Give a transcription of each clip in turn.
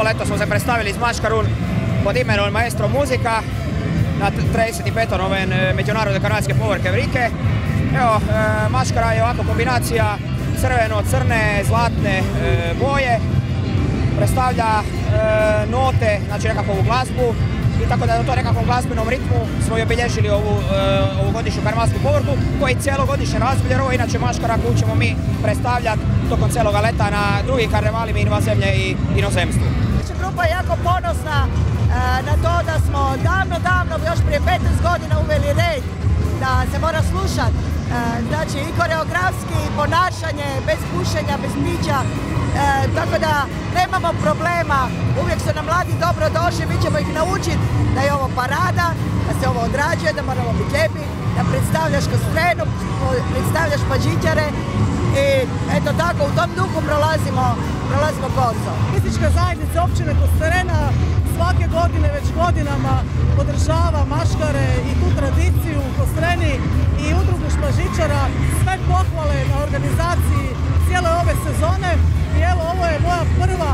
leto smo se predstavili iz Maškarun pod imenom Maestro Muzika na 35. međunarodne kanadske povorke Vrike. Evo, Maškara je ovako kombinacija crveno-crne, zlatne boje, predstavlja note, znači nekakvu glazbu, i tako da u to nekakvom glazbenom ritmu smo obilježili ovu godišnju karnevalsku povorku, koji cijelogodišnje razdoblje, jer ovo je inače Maškara koju ćemo mi predstavljati tokom cijeloga leta na drugim karnevalima inozemlje i inozemstvu. Grupa je jako ponosna na to da smo davno, još prije 15 godina uveli red da se mora slušati. Znači i koreografski, i ponašanje, bez pušenja, bez pića, tako da nemamo problema, uvijek su nam mladi dobro došli, mi ćemo ih naučiti da je ovo parada, da se ovo odrađuje, da moramo biti lijepi, da predstavljaš Kostrenu, predstavljaš Pađićare i eto tako, u tom duhu prolazimo koso. Turistička zajednica općine Kostrena svake godine, već godinama podržava Maškare i tu tradiciju u Kostreni i udrugu Špažičara. Sve pohvale na organizaciji cijele ove sezone i evo, ovo je moja prva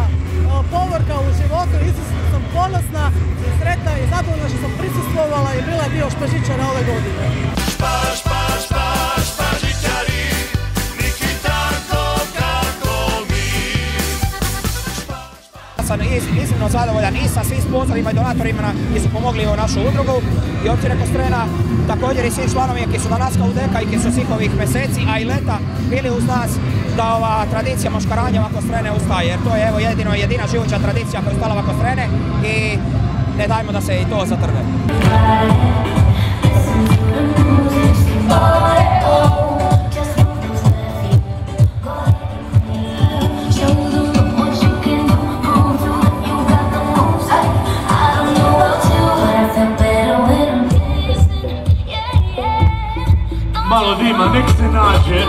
povorka u životu, izuzetno sam ponosna i sretna i zadovoljna što sam prisustvovala i bila dio Špažičara ove godine. Špažičari, niki tako kako mi. Sam iznimno zadovoljan i sa svim sponzorima i donatorima koji su pomogli u našu udrugu i općine Kostrena, također i svim članovima koji su do nas kao udeka i koji su svih ovih mjeseci, a i leta bili uz nas da ova tradicija maškaranja Kostrene ustaje, jer to je evo jedina živuća tradicija koja je ustala Kostrene i ne dajmo da se i to zatrne. Malo dima, nek se nađe.